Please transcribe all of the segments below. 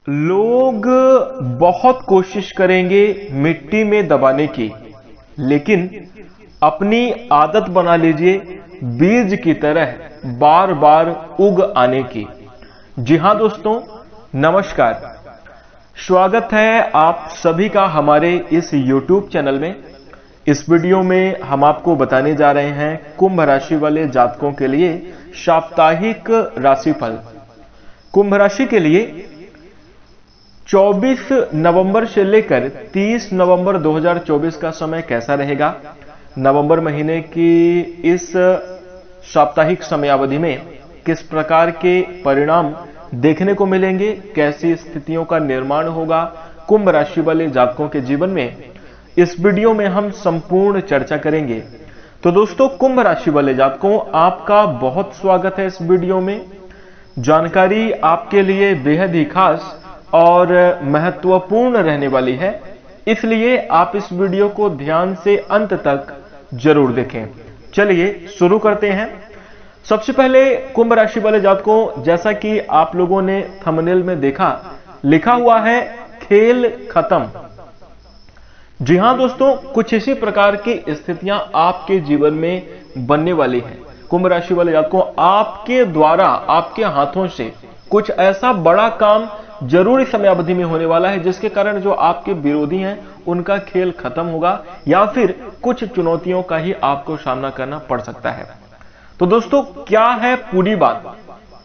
लोग बहुत कोशिश करेंगे मिट्टी में दबाने की, लेकिन अपनी आदत बना लीजिए बीज की तरह बार बार उग आने की। जी हां दोस्तों, नमस्कार। स्वागत है आप सभी का हमारे इस YouTube चैनल में। इस वीडियो में हम आपको बताने जा रहे हैं कुंभ राशि वाले जातकों के लिए साप्ताहिक राशिफल। कुंभ राशि के लिए 24 नवंबर से लेकर 30 नवंबर 2024 का समय कैसा रहेगा। नवंबर महीने की इस साप्ताहिक समयावधि में किस प्रकार के परिणाम देखने को मिलेंगे, कैसी स्थितियों का निर्माण होगा कुंभ राशि वाले जातकों के जीवन में, इस वीडियो में हम संपूर्ण चर्चा करेंगे। तो दोस्तों, कुंभ राशि वाले जातकों, आपका बहुत स्वागत है इस वीडियो में। जानकारी आपके लिए बेहद ही खास और महत्वपूर्ण रहने वाली है, इसलिए आप इस वीडियो को ध्यान से अंत तक जरूर देखें। चलिए शुरू करते हैं। सबसे पहले कुंभ राशि वाले जातकों, जैसा कि आप लोगों ने थंबनेल में देखा, लिखा हुआ है खेल खत्म। जी हां दोस्तों, कुछ इसी प्रकार की स्थितियां आपके जीवन में बनने वाली हैं। कुंभ राशि वाले जातकों, आपके द्वारा, आपके हाथों से कुछ ऐसा बड़ा काम जरूरी समयावधि में होने वाला है जिसके कारण जो आपके विरोधी हैं उनका खेल खत्म होगा, या फिर कुछ चुनौतियों का ही आपको सामना करना पड़ सकता है। तो दोस्तों, क्या है पूरी बात,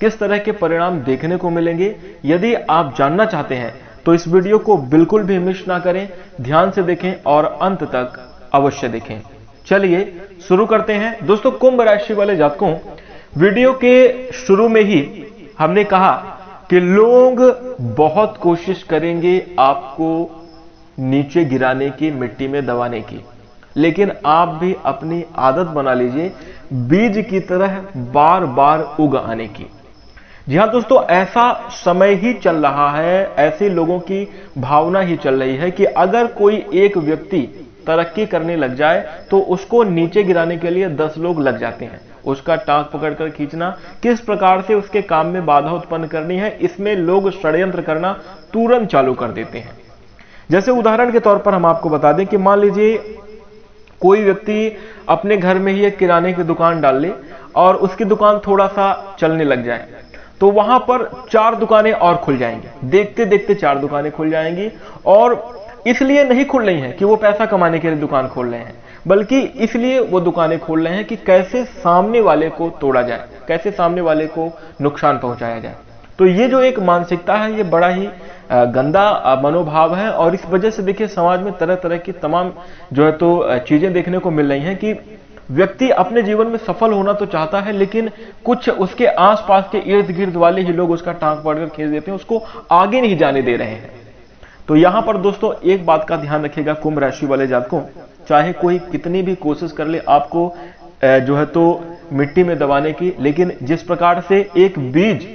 किस तरह के परिणाम देखने को मिलेंगे, यदि आप जानना चाहते हैं तो इस वीडियो को बिल्कुल भी मिस ना करें, ध्यान से देखें और अंत तक अवश्य देखें। चलिए शुरू करते हैं। दोस्तों, कुंभ राशि वाले जातकों, वीडियो के शुरू में ही हमने कहा कि लोग बहुत कोशिश करेंगे आपको नीचे गिराने की, मिट्टी में दबाने की, लेकिन आप भी अपनी आदत बना लीजिए बीज की तरह बार बार उग आने की। जी हां दोस्तों, ऐसा समय ही चल रहा है, ऐसे लोगों की भावना ही चल रही है कि अगर कोई एक व्यक्ति तरक्की करने लग जाए तो उसको नीचे गिराने के लिए 10 लोग लग जाते हैं। उसका टांग पकड़कर खींचना, किस प्रकार से उसके काम में बाधा उत्पन्न करनी है, इसमें लोग षड्यंत्र करना तुरंत चालू कर देते हैं। जैसे उदाहरण के तौर पर हम आपको बता दें कि मान लीजिए कोई व्यक्ति अपने घर में ही एक किराने की दुकान डाल ले और उसकी दुकान थोड़ा सा चलने लग जाए, तो वहां पर 4 दुकानें और खुल जाएंगी। देखते देखते 4 दुकानें खुल जाएंगी, और इसलिए नहीं खुल रही हैं कि वो पैसा कमाने के लिए दुकान खोल रहे हैं, बल्कि इसलिए वो दुकानें खोल रहे हैं कि कैसे सामने वाले को तोड़ा जाए, कैसे सामने वाले को नुकसान पहुंचाया जाए। तो ये जो एक मानसिकता है, ये बड़ा ही गंदा मनोभाव है, और इस वजह से देखिए समाज में तरह तरह की तमाम जो है तो चीजें देखने को मिल रही हैं कि व्यक्ति अपने जीवन में सफल होना तो चाहता है, लेकिन कुछ उसके आसपास के इर्द गिर्द वाले ही लोग उसका टांग पकड़कर खींच देते हैं, उसको आगे नहीं जाने दे रहे हैं। तो यहां पर दोस्तों एक बात का ध्यान रखिएगा कुंभ राशि वाले जातकों, चाहे कोई कितनी भी कोशिश कर ले आपको जो है तो मिट्टी में दबाने की, लेकिन जिस प्रकार से एक बीज,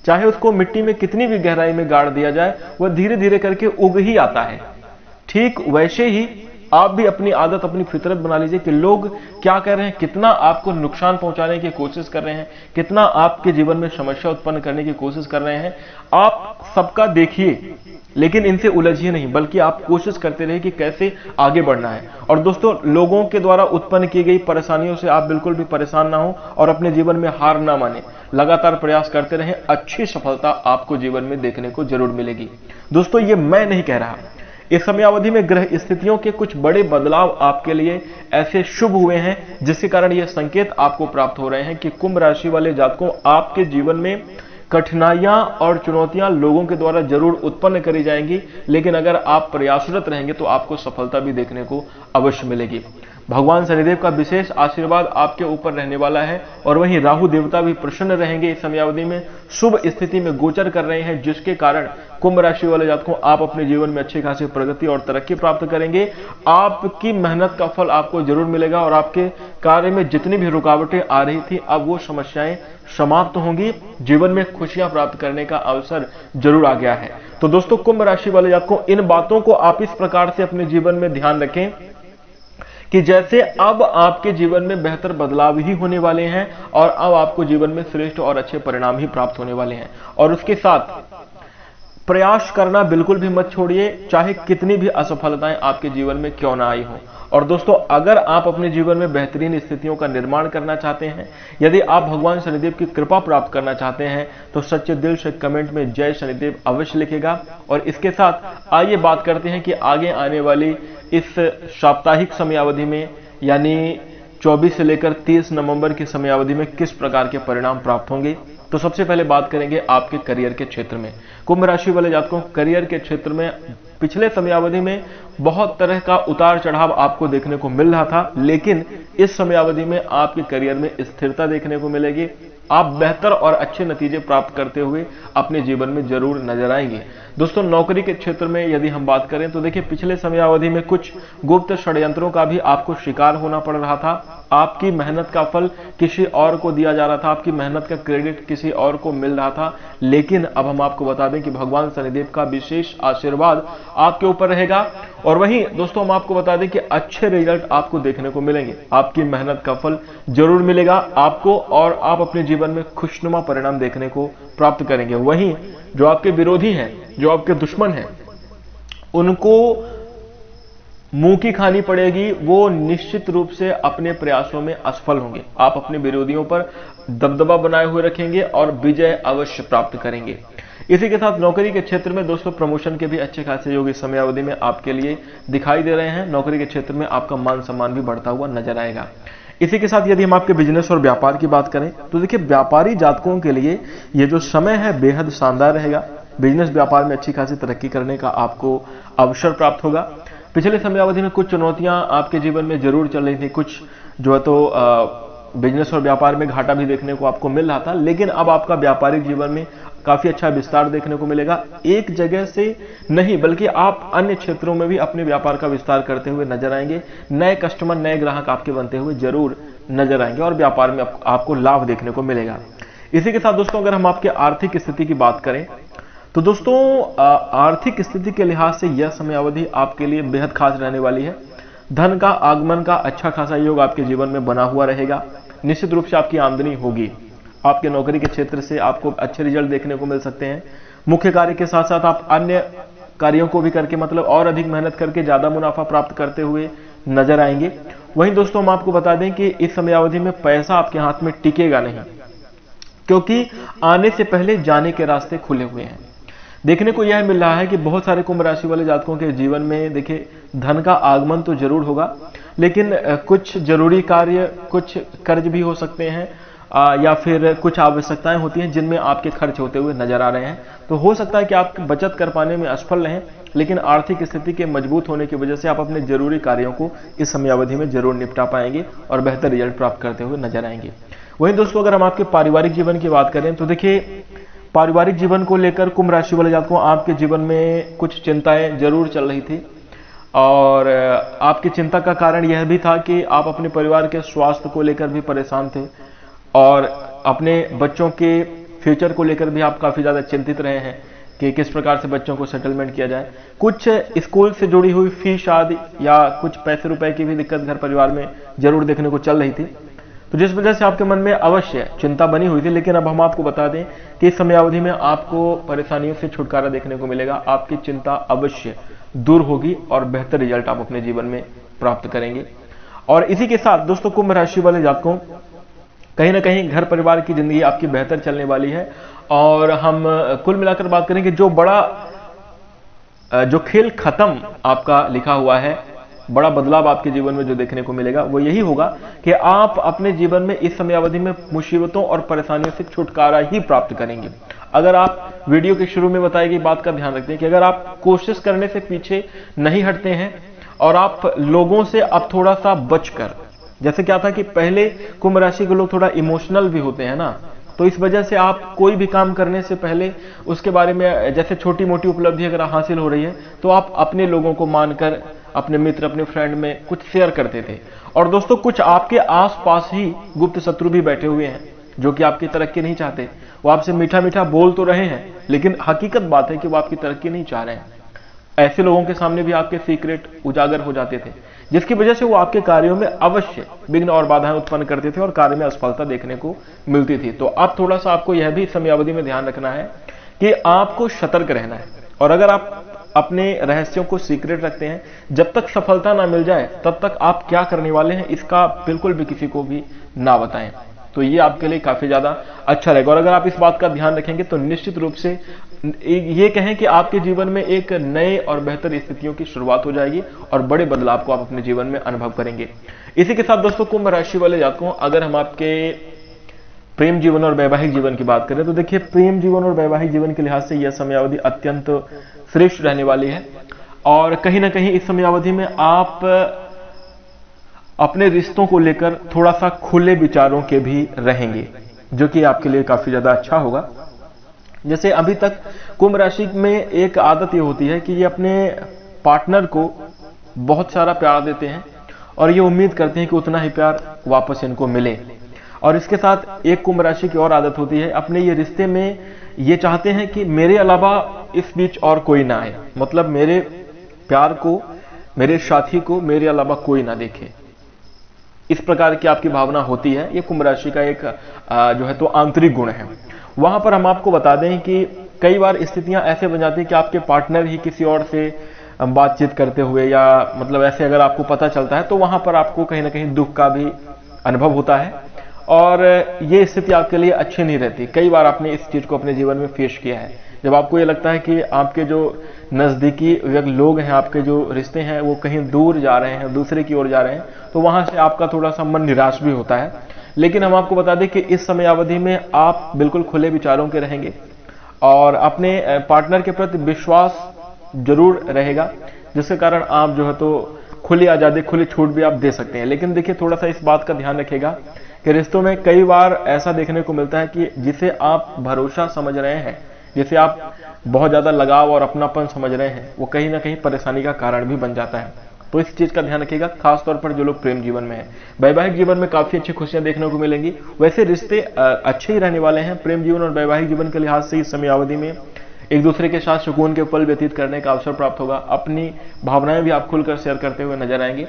चाहे उसको मिट्टी में कितनी भी गहराई में गाड़ दिया जाए, वह धीरे धीरे करके उग ही आता है। ठीक वैसे ही आप भी अपनी आदत, अपनी फितरत बना लीजिए कि लोग क्या कर रहे हैं, कितना आपको नुकसान पहुंचाने की कोशिश कर रहे हैं, कितना आपके जीवन में समस्या उत्पन्न करने की कोशिश कर रहे हैं, आप सबका देखिए, लेकिन इनसे उलझिए नहीं, बल्कि आप कोशिश करते रहिए कि कैसे आगे बढ़ना है। और दोस्तों, लोगों के द्वारा उत्पन्न की गई परेशानियों से आप बिल्कुल भी परेशान ना हो और अपने जीवन में हार ना माने, लगातार प्रयास करते रहें, अच्छी सफलता आपको जीवन में देखने को जरूर मिलेगी। दोस्तों, ये मैं नहीं कह रहा, इस समयावधि में ग्रह स्थितियों के कुछ बड़े बदलाव आपके लिए ऐसे शुभ हुए हैं जिसके कारण यह संकेत आपको प्राप्त हो रहे हैं कि कुंभ राशि वाले जातकों, आपके जीवन में कठिनाइयां और चुनौतियां लोगों के द्वारा जरूर उत्पन्न करी जाएंगी, लेकिन अगर आप प्रयासरत रहेंगे तो आपको सफलता भी देखने को अवश्य मिलेगी। भगवान शनिदेव का विशेष आशीर्वाद आपके ऊपर रहने वाला है, और वहीं राहु देवता भी प्रसन्न रहेंगे। इस समयावधि में शुभ स्थिति में गोचर कर रहे हैं, जिसके कारण कुंभ राशि वाले जातकों, आप अपने जीवन में अच्छी खासी प्रगति और तरक्की प्राप्त करेंगे। आपकी मेहनत का फल आपको जरूर मिलेगा, और आपके कार्य में जितनी भी रुकावटें आ रही थी, अब वो समस्याएं समाप्त होंगी। जीवन में खुशियां प्राप्त करने का अवसर जरूर आ गया है। तो दोस्तों, कुंभ राशि वाले जातकों, इन बातों को आप इस प्रकार से अपने जीवन में ध्यान रखें कि जैसे अब आपके जीवन में बेहतर बदलाव ही होने वाले हैं, और अब आपको जीवन में श्रेष्ठ और अच्छे परिणाम ही प्राप्त होने वाले हैं। और उसके साथ प्रयास करना बिल्कुल भी मत छोड़िए, चाहे कितनी भी असफलताएं आपके जीवन में क्यों ना आई हो। और दोस्तों, अगर आप अपने जीवन में बेहतरीन स्थितियों का निर्माण करना चाहते हैं, यदि आप भगवान शनिदेव की कृपा प्राप्त करना चाहते हैं, तो सच्चे दिल से कमेंट में जय शनिदेव अवश्य लिखेगा। और इसके साथ आइए बात करते हैं कि आगे आने वाली इस साप्ताहिक समयावधि में, यानी 24 से लेकर 30 नवंबर की समयावधि में किस प्रकार के परिणाम प्राप्त होंगे। तो सबसे पहले बात करेंगे आपके करियर के क्षेत्र में। कुंभ राशि वाले जातकों, करियर के क्षेत्र में पिछले समयावधि में बहुत तरह का उतार चढ़ाव आपको देखने को मिल रहा था, लेकिन इस समयावधि में आपके करियर में स्थिरता देखने को मिलेगी। आप बेहतर और अच्छे नतीजे प्राप्त करते हुए अपने जीवन में जरूर नजर आएंगे। दोस्तों, नौकरी के क्षेत्र में यदि हम बात करें तो देखिए, पिछले समयावधि में कुछ गुप्त षड्यंत्रों का भी आपको शिकार होना पड़ रहा था। आपकी मेहनत का फल किसी और को दिया जा रहा था, आपकी मेहनत का क्रेडिट किसी और को मिल रहा था, लेकिन अब हम आपको बता दें कि भगवान शनिदेव का विशेष आशीर्वाद आपके ऊपर रहेगा। और वहीं दोस्तों, हम आपको बता दें कि अच्छे रिजल्ट आपको देखने को मिलेंगे, आपकी मेहनत का फल जरूर मिलेगा आपको, और आप अपने जीवन में खुशनुमा परिणाम देखने को प्राप्त करेंगे। वहीं जो आपके विरोधी हैं, जो आपके दुश्मन हैं, उनको मुंह की खानी पड़ेगी, वो निश्चित रूप से अपने प्रयासों में असफल होंगे। आप अपने विरोधियों पर दबदबा बनाए हुए रखेंगे और विजय अवश्य प्राप्त करेंगे। इसी के साथ नौकरी के क्षेत्र में दोस्तों, प्रमोशन के भी अच्छे खासे योग इस समयावधि में आपके लिए दिखाई दे रहे हैं। नौकरी के क्षेत्र में आपका मान सम्मान भी बढ़ता हुआ नजर आएगा। इसी के साथ यदि हम आपके बिजनेस और व्यापार की बात करें तो देखिए, व्यापारी जातकों के लिए ये जो समय है बेहद शानदार रहेगा। बिजनेस व्यापार में अच्छी खासी तरक्की करने का आपको अवसर प्राप्त होगा। पिछले समयावधि में कुछ चुनौतियां आपके जीवन में जरूर चल रही थी, कुछ जो है तो बिजनेस और व्यापार में घाटा भी देखने को आपको मिल रहा था, लेकिन अब आपका व्यापारिक जीवन में काफी अच्छा विस्तार देखने को मिलेगा। एक जगह से नहीं बल्कि आप अन्य क्षेत्रों में भी अपने व्यापार का विस्तार करते हुए नजर आएंगे। नए कस्टमर, नए ग्राहक आपके बनते हुए जरूर नजर आएंगे और व्यापार में आपको लाभ देखने को मिलेगा। इसी के साथ दोस्तों, अगर हम आपके आर्थिक स्थिति की बात करें तो दोस्तों, आर्थिक स्थिति के लिहाज से यह समयावधि आपके लिए बेहद खास रहने वाली है। धन का आगमन का अच्छा खासा योग आपके जीवन में बना हुआ रहेगा। निश्चित रूप से आपकी आमदनी होगी। आपके नौकरी के क्षेत्र से आपको अच्छे रिजल्ट देखने को मिल सकते हैं। मुख्य कार्य के साथ साथ आप अन्य कार्यों को भी करके, मतलब और अधिक मेहनत करके ज्यादा मुनाफा प्राप्त करते हुए नजर आएंगे। वहीं दोस्तों, हम आपको बता दें कि इस समयावधि में पैसा आपके हाथ में टिकेगा नहीं, क्योंकि आने से पहले जाने के रास्ते खुले हुए हैं। देखने को यह मिल रहा है कि बहुत सारे कुंभ राशि वाले जातकों के जीवन में देखिए, धन का आगमन तो जरूर होगा, लेकिन कुछ जरूरी कार्य, कुछ कर्ज भी हो सकते हैं, या फिर कुछ आवश्यकताएं होती हैं जिनमें आपके खर्च होते हुए नजर आ रहे हैं। तो हो सकता है कि आप बचत कर पाने में असफल रहें, लेकिन आर्थिक स्थिति के मजबूत होने की वजह से आप अपने जरूरी कार्यों को इस समयावधि में जरूर निपटा पाएंगे और बेहतर रिजल्ट प्राप्त करते हुए नजर आएंगे। वहीं दोस्तों, अगर हम आपके पारिवारिक जीवन की बात करें तो देखिए, पारिवारिक जीवन को लेकर कुंभ राशि वाले जातकों, आपके जीवन में कुछ चिंताएं जरूर चल रही थी, और आपकी चिंता का कारण यह भी था कि आप अपने परिवार के स्वास्थ्य को लेकर भी परेशान थे, और अपने बच्चों के फ्यूचर को लेकर भी आप काफी ज्यादा चिंतित रहे हैं कि किस प्रकार से बच्चों को सेटलमेंट किया जाए। कुछ स्कूल से जुड़ी हुई फीस आदि या कुछ पैसे रुपए की भी दिक्कत घर परिवार में जरूर देखने को चल रही थी, तो जिस वजह से आपके मन में अवश्य चिंता बनी हुई थी। लेकिन अब हम आपको बता दें कि इस समयावधि में आपको परेशानियों से छुटकारा देखने को मिलेगा। आपकी चिंता अवश्य दूर होगी और बेहतर रिजल्ट आप अपने जीवन में प्राप्त करेंगे। और इसी के साथ दोस्तों, कुंभ राशि वाले जातकों, कहीं ना कहीं घर परिवार की जिंदगी आपकी बेहतर चलने वाली है। और हम कुल मिलाकर बात करें कि जो खेल खत्म आपका लिखा हुआ है, बड़ा बदलाव आपके जीवन में जो देखने को मिलेगा वो यही होगा कि आप अपने जीवन में इस समयावधि में मुसीबतों और परेशानियों से छुटकारा ही प्राप्त करेंगे। अगर आप वीडियो के शुरू में बताई गई बात का ध्यान रखते हैं कि अगर आप कोशिश करने से पीछे नहीं हटते हैं और आप लोगों से अब थोड़ा सा बचकर, जैसे क्या था कि पहले कुंभ राशि के लोग थोड़ा इमोशनल भी होते हैं ना, तो इस वजह से आप कोई भी काम करने से पहले उसके बारे में, जैसे छोटी मोटी उपलब्धि अगर हासिल हो रही है तो आप अपने लोगों को मानकर, अपने मित्र, अपने फ्रेंड में कुछ शेयर करते थे। और दोस्तों, कुछ आपके आसपास ही गुप्त शत्रु भी बैठे हुए हैं जो कि आपकी तरक्की नहीं चाहते। वो आपसे मीठा मीठा बोल तो रहे हैं, लेकिन हकीकत बात है कि वो आपकी तरक्की नहीं चाह रहे हैं। ऐसे लोगों के सामने भी आपके सीक्रेट उजागर हो जाते थे, जिसकी वजह से वो आपके कार्यों में अवश्य विघ्न और बाधाएं उत्पन्न करते थे और कार्य में असफलता देखने को मिलती थी। तो अब थोड़ा सा आपको यह भी समयावधि में ध्यान रखना है कि आपको सतर्क रहना है। और अगर आप अपने रहस्यों को सीक्रेट रखते हैं, जब तक सफलता ना मिल जाए तब तक आप क्या करने वाले हैं इसका बिल्कुल भी किसी को भी ना बताएं। तो ये आपके लिए काफी ज्यादा अच्छा रहेगा। और अगर आप इस बात का ध्यान रखेंगे तो निश्चित रूप से ये कहें कि आपके जीवन में एक नए और बेहतर स्थितियों की शुरुआत हो जाएगी और बड़े बदलाव को आप अपने जीवन में अनुभव करेंगे। इसी के साथ दोस्तों, कुंभ राशि वाले जातकों, अगर हम आपके प्रेम जीवन और वैवाहिक जीवन की बात करें तो देखिए, प्रेम जीवन और वैवाहिक जीवन के लिहाज से यह समयावधि अत्यंत श्रेष्ठ रहने वाली है। और कहीं ना कहीं इस समयावधि में आप अपने रिश्तों को लेकर थोड़ा सा खुले विचारों के भी रहेंगे, जो कि आपके लिए काफी ज्यादा अच्छा होगा। जैसे अभी तक कुंभ राशि में एक आदत ये होती है कि ये अपने पार्टनर को बहुत सारा प्यार देते हैं और ये उम्मीद करते हैं कि उतना ही प्यार वापस इनको मिले। और इसके साथ एक कुंभ राशि की और आदत होती है, अपने ये रिश्ते में ये चाहते हैं कि मेरे अलावा इस बीच और कोई ना आए, मतलब मेरे प्यार को, मेरे साथी को मेरे अलावा कोई ना देखे। इस प्रकार की आपकी भावना होती है। ये कुंभ राशि का एक जो है तो आंतरिक गुण है। वहां पर हम आपको बता दें कि कई बार स्थितियां ऐसे बन जाती है कि आपके पार्टनर ही किसी और से बातचीत करते हुए या मतलब ऐसे अगर आपको पता चलता है तो वहां पर आपको कहीं ना कहीं दुख का भी अनुभव होता है और ये स्थिति आपके लिए अच्छी नहीं रहती। कई बार आपने इस चीज को अपने जीवन में फेस किया है, जब आपको ये लगता है कि आपके जो नजदीकी लोग हैं, आपके जो रिश्ते हैं वो कहीं दूर जा रहे हैं, दूसरे की ओर जा रहे हैं, तो वहां से आपका थोड़ा सा मन निराश भी होता है। लेकिन हम आपको बता दें कि इस समय अवधि में आप बिल्कुल खुले विचारों के रहेंगे और अपने पार्टनर के प्रति विश्वास जरूर रहेगा, जिसके कारण आप जो है तो खुली आजादी, खुली छूट भी आप दे सकते हैं। लेकिन देखिए, थोड़ा सा इस बात का ध्यान रखिएगा कि रिश्तों में कई बार ऐसा देखने को मिलता है कि जिसे आप भरोसा समझ रहे हैं, जिसे आप बहुत ज्यादा लगाव और अपनापन समझ रहे हैं, वो कहीं ना कहीं परेशानी का कारण भी बन जाता है। तो इस चीज का ध्यान रखिएगा, खासतौर पर जो लोग प्रेम जीवन में हैं। वैवाहिक जीवन में काफी अच्छी खुशियां देखने को मिलेंगी। वैसे रिश्ते अच्छे ही रहने वाले हैं। प्रेम जीवन और वैवाहिक जीवन के लिहाज से इस समय अवधि में एक दूसरे के साथ सुकून के पल व्यतीत करने का अवसर प्राप्त होगा। अपनी भावनाएं भी आप खुलकर शेयर करते हुए नजर आएंगे।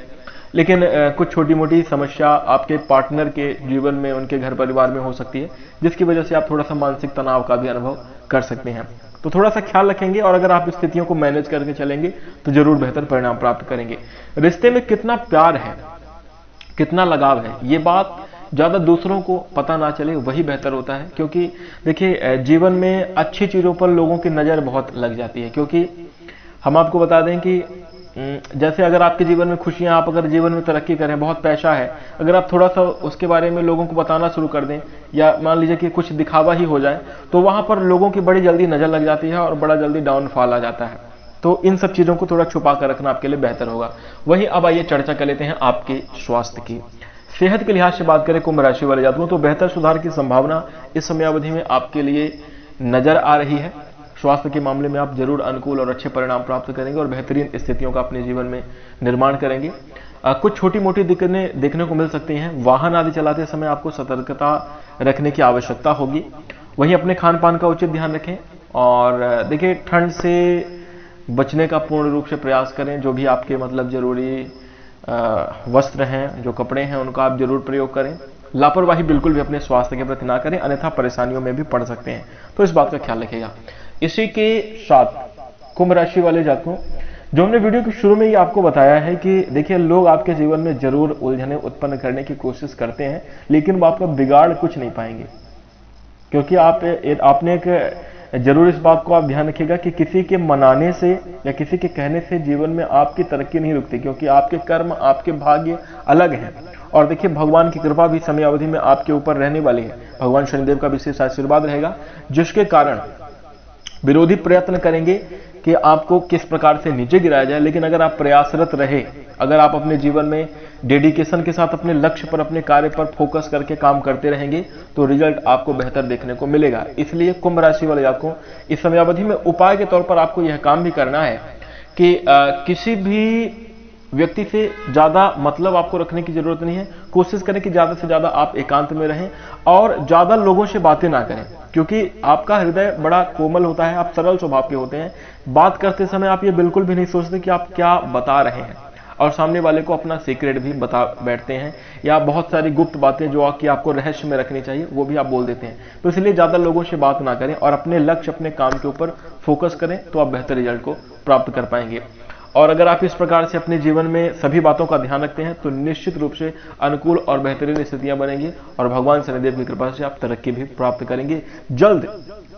लेकिन कुछ छोटी मोटी समस्या आपके पार्टनर के जीवन में, उनके घर परिवार में हो सकती है, जिसकी वजह से आप थोड़ा सा मानसिक तनाव का भी अनुभव कर सकते हैं। तो थोड़ा सा ख्याल रखेंगे और अगर आप स्थितियों को मैनेज करके चलेंगे तो जरूर बेहतर परिणाम प्राप्त करेंगे। रिश्ते में कितना प्यार है, कितना लगाव है, ये बात ज्यादा दूसरों को पता ना चले वही बेहतर होता है। क्योंकि देखिए, जीवन में अच्छी चीजों पर लोगों की नजर बहुत लग जाती है। क्योंकि हम आपको बता दें कि जैसे अगर आपके जीवन में खुशियां, आप अगर जीवन में तरक्की करें, बहुत पैसा है, अगर आप थोड़ा सा उसके बारे में लोगों को बताना शुरू कर दें या मान लीजिए कि कुछ दिखावा ही हो जाए, तो वहां पर लोगों की बड़ी जल्दी नजर लग जाती है और बड़ा जल्दी डाउनफॉल आ जाता है। तो इन सब चीजों को थोड़ा छुपा कर रखना आपके लिए बेहतर होगा। वहीं अब आइए चर्चा कर लेते हैं आपके स्वास्थ्य की। सेहत के लिहाज से बात करें कुंभ राशि वाले जातकों, तो बेहतर सुधार की संभावना इस समयावधि में आपके लिए नजर आ रही है। स्वास्थ्य के मामले में आप जरूर अनुकूल और अच्छे परिणाम प्राप्त करेंगे और बेहतरीन स्थितियों का अपने जीवन में निर्माण करेंगे। कुछ छोटी मोटी दिक्कतें देखने को मिल सकती हैं। वाहन आदि चलाते समय आपको सतर्कता रखने की आवश्यकता होगी। वहीं अपने खान पान का उचित ध्यान रखें और देखिए, ठंड से बचने का पूर्ण रूप से प्रयास करें। जो भी आपके मतलब जरूरी वस्त्र हैं, जो कपड़े हैं, उनका आप जरूर प्रयोग करें। लापरवाही बिल्कुल भी अपने स्वास्थ्य के प्रति ना करें, अन्यथा परेशानियों में भी पड़ सकते हैं। तो इस बात का ख्याल रखिएगा। इसी के साथ कुंभ राशि वाले जातकों, जो हमने वीडियो के शुरू में ही आपको बताया है कि देखिए, लोग आपके जीवन में जरूर उलझने उत्पन्न करने की कोशिश करते हैं, लेकिन वो आपका बिगाड़ कुछ नहीं पाएंगे। क्योंकि आपने एक जरूर इस बात को आप ध्यान रखिएगा कि किसी के मनाने से या किसी के कहने से जीवन में आपकी तरक्की नहीं रुकती, क्योंकि आपके कर्म, आपके भाग्य अलग हैं। और देखिए, भगवान की कृपा भी समय अवधि में आपके ऊपर रहने वाली है। भगवान शनिदेव का विशेष आशीर्वाद रहेगा, जिसके कारण विरोधी प्रयत्न करेंगे कि आपको किस प्रकार से नीचे गिराया जाए। लेकिन अगर आप प्रयासरत रहे, अगर आप अपने जीवन में डेडिकेशन के साथ अपने लक्ष्य पर, अपने कार्य पर फोकस करके काम करते रहेंगे, तो रिजल्ट आपको बेहतर देखने को मिलेगा। इसलिए कुंभ राशि वाले आपको इस समयावधि में उपाय के तौर पर आपको यह काम भी करना है कि किसी भी व्यक्ति से ज्यादा मतलब आपको रखने की जरूरत नहीं है। कोशिश करें कि ज्यादा से ज्यादा आप एकांत में रहें और ज्यादा लोगों से बातें ना करें, क्योंकि आपका हृदय बड़ा कोमल होता है, आप सरल स्वभाव के होते हैं। बात करते समय आप ये बिल्कुल भी नहीं सोचते कि आप क्या बता रहे हैं। और सामने वाले को अपना सीक्रेट भी बता बैठते हैं, या बहुत सारी गुप्त बातें जो कि आपको रहस्य में रखनी चाहिए वो भी आप बोल देते हैं। तो इसलिए ज़्यादा लोगों से बात ना करें और अपने लक्ष्य, अपने काम के ऊपर फोकस करें, तो आप बेहतर रिजल्ट को प्राप्त कर पाएंगे। और अगर आप इस प्रकार से अपने जीवन में सभी बातों का ध्यान रखते हैं तो निश्चित रूप से अनुकूल और बेहतरीन स्थितियां बनेंगी और भगवान शनिदेव की कृपा से आप तरक्की भी प्राप्त करेंगे जल्द।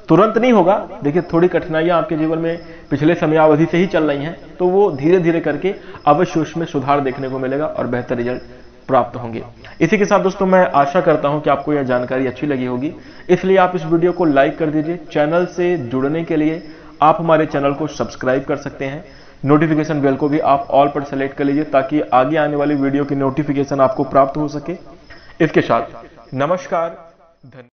तुरंत नहीं होगा, देखिए थोड़ी कठिनाइयां आपके जीवन में पिछले समयावधि से ही चल रही हैं, तो वो धीरे धीरे करके अवश्य उसमें सुधार देखने को मिलेगा और बेहतर रिजल्ट प्राप्त होंगे। इसी के साथ दोस्तों मैं आशा करता हूं कि आपको यह जानकारी अच्छी लगी होगी, इसलिए आप इस वीडियो को लाइक कर दीजिए। चैनल से जुड़ने के लिए आप हमारे चैनल को सब्सक्राइब कर सकते हैं। नोटिफिकेशन बेल को भी आप ऑल पर सेलेक्ट कर लीजिए ताकि आगे आने वाली वीडियो की नोटिफिकेशन आपको प्राप्त हो सके। इसके साथ नमस्कार, धन्यवाद।